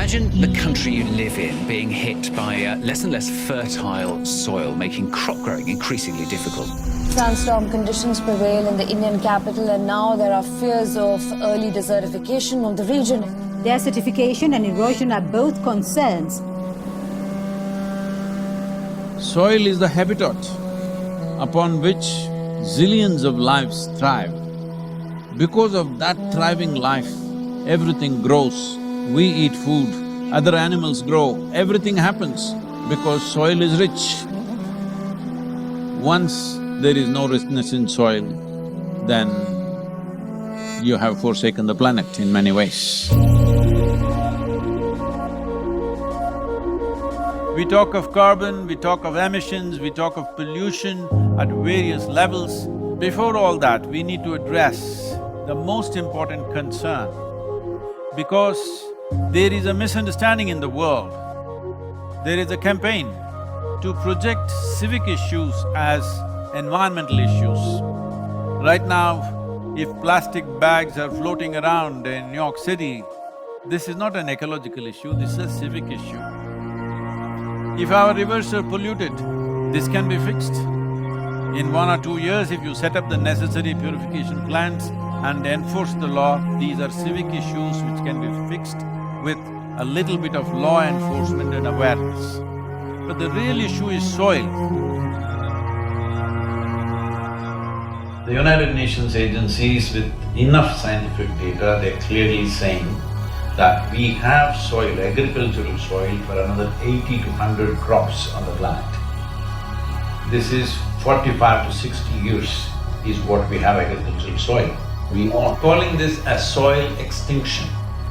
Imagine the country you live in being hit by less and less fertile soil, making crop growing increasingly difficult. Sandstorm conditions prevail in the Indian capital, and now there are fears of early desertification of the region. Desertification and erosion are both concerns. Soil is the habitat upon which zillions of lives thrive. Because of that thriving life, everything grows. We eat food, other animals grow, everything happens because soil is rich. Once there is no richness in soil, then you have forsaken the planet in many ways. We talk of carbon, we talk of emissions, we talk of pollution at various levels. Before all that, we need to address the most important concern, because there is a misunderstanding in the world. There is a campaign to project civic issues as environmental issues. Right now, if plastic bags are floating around in New York City, this is not an ecological issue, this is a civic issue. If our rivers are polluted, this can be fixed. In 1 or 2 years, if you set up the necessary purification plants and enforce the law, these are civic issues which can be fixed with a little bit of law enforcement and awareness. But the real issue is soil. The United Nations agencies with enough scientific data, they're clearly saying that we have soil, agricultural soil for another 80 to 100 crops on the planet. This is 45 to 60 years is what we have agricultural soil. We are calling this as soil extinction.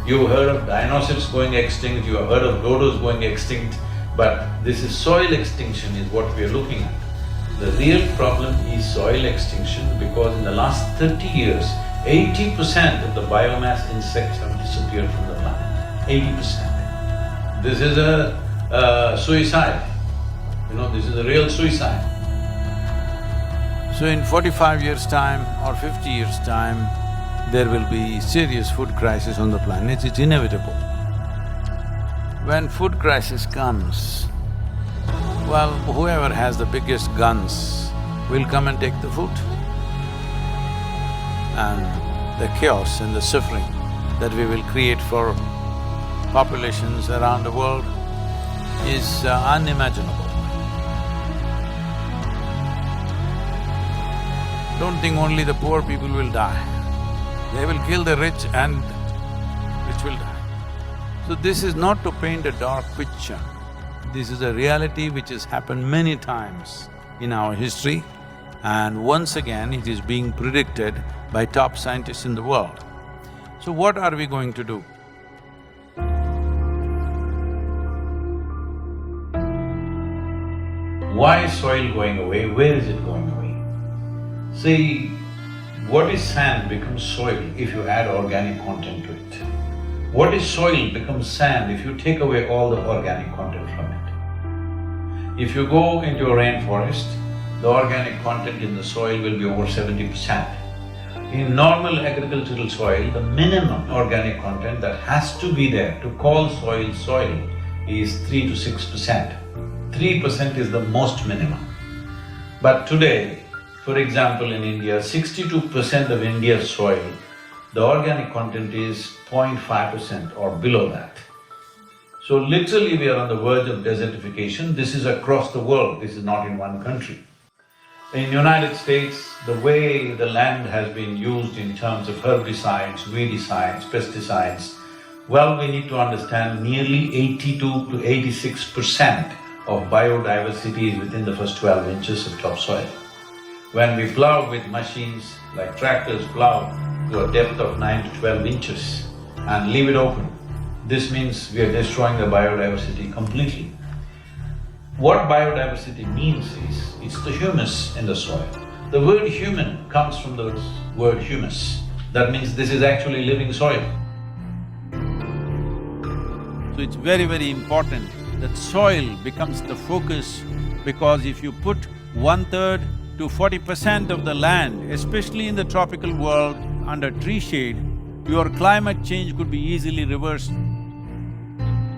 You've heard of dinosaurs going extinct, you have heard of dodos going extinct, but this is soil extinction is what we are looking at. The real problem is soil extinction because in the last 30 years, 80% of the biomass insects have disappeared from the planet, 80%. This is a suicide, this is a real suicide. So in 45 years' time or 50 years' time, there will be serious food crisis on the planet, it's inevitable. When food crisis comes, well, whoever has the biggest guns will come and take the food. And the chaos and the suffering that we will create for populations around the world is unimaginable. Don't think only the poor people will die. They will kill the rich and rich will die. So this is not to paint a dark picture. This is a reality which has happened many times in our history, and once again it is being predicted by top scientists in the world. So what are we going to do? Why is soil going away? Where is it going away? See, what is sand becomes soil if you add organic content to it. What is soil becomes sand if you take away all the organic content from it. If you go into a rainforest, the organic content in the soil will be over 70%. In normal agricultural soil, the minimum organic content that has to be there to call soil soil is 3 to 6%. 3% is the most minimum. But today, for example, in India, 62% of India's soil, the organic content is 0.5% or below that. So literally we are on the verge of desertification. This is across the world, this is not in one country. In United States, the way the land has been used in terms of herbicides, weedicides, pesticides, well, we need to understand nearly 82 to 86% of biodiversity is within the first 12 inches of topsoil. When we plow with machines like tractors plow to a depth of 9 to 12 inches and leave it open, this means we are destroying the biodiversity completely. What biodiversity means is, it's the humus in the soil. The word human comes from the word humus. That means this is actually living soil. So it's very, very important that soil becomes the focus, because if you put 1/3 to 40% of the land, especially in the tropical world, under tree shade, your climate change could be easily reversed.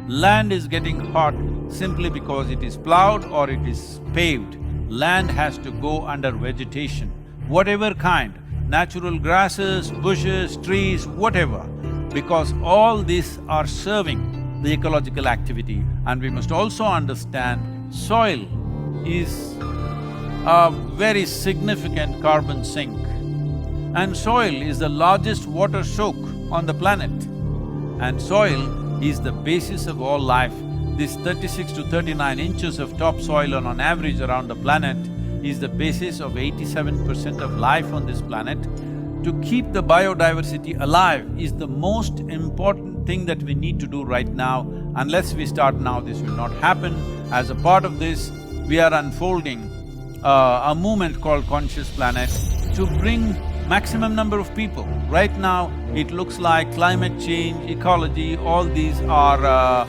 Land is getting hot simply because it is plowed or it is paved. Land has to go under vegetation, whatever kind, natural grasses, bushes, trees, whatever, because all these are serving the ecological activity. And we must also understand soil is a very significant carbon sink. And soil is the largest water soak on the planet. And soil is the basis of all life. This 36 to 39 inches of topsoil on average around the planet is the basis of 87% of life on this planet. To keep the biodiversity alive is the most important thing that we need to do right now. Unless we start now, this will not happen. As a part of this, we are unfolding a movement called Conscious Planet to bring maximum number of people. Right now, it looks like climate change, ecology, all these are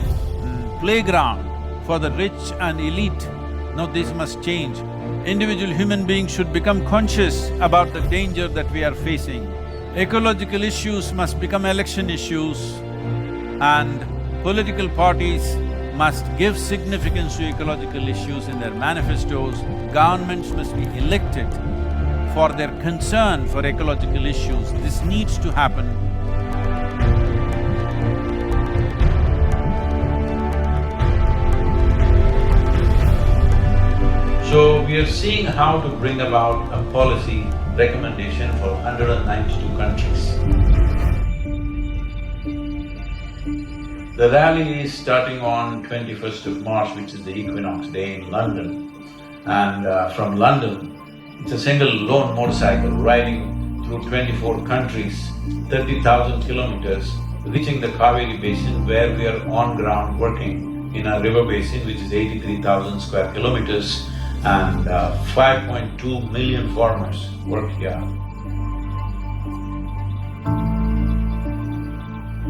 playground for the rich and elite. No, this must change. Individual human beings should become conscious about the danger that we are facing. Ecological issues must become election issues, and political parties must give significance to ecological issues in their manifestos. Governments must be elected for their concern for ecological issues. This needs to happen. So we are seeing how to bring about a policy recommendation for 192 countries. The rally is starting on 21st of March, which is the Equinox Day in London. And from London, it's a single lone motorcycle riding through 24 countries, 30,000 kilometers, reaching the Kaveri Basin where we are on ground working in a river basin which is 83,000 square kilometers, and 5.2 million farmers work here.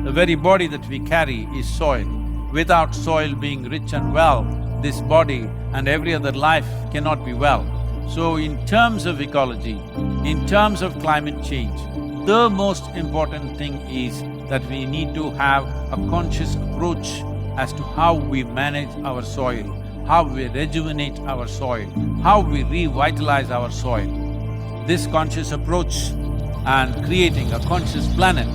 The very body that we carry is soil. Without soil being rich and well, this body and every other life cannot be well. So in terms of ecology, in terms of climate change, the most important thing is that we need to have a conscious approach as to how we manage our soil, how we rejuvenate our soil, how we revitalize our soil. This conscious approach and creating a conscious planet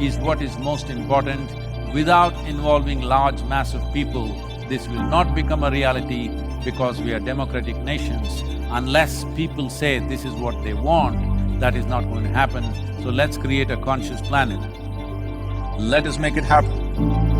is what is most important. Without involving large mass of people, this will not become a reality because we are democratic nations. Unless people say this is what they want, that is not going to happen. So let's create a conscious planet. Let us make it happen.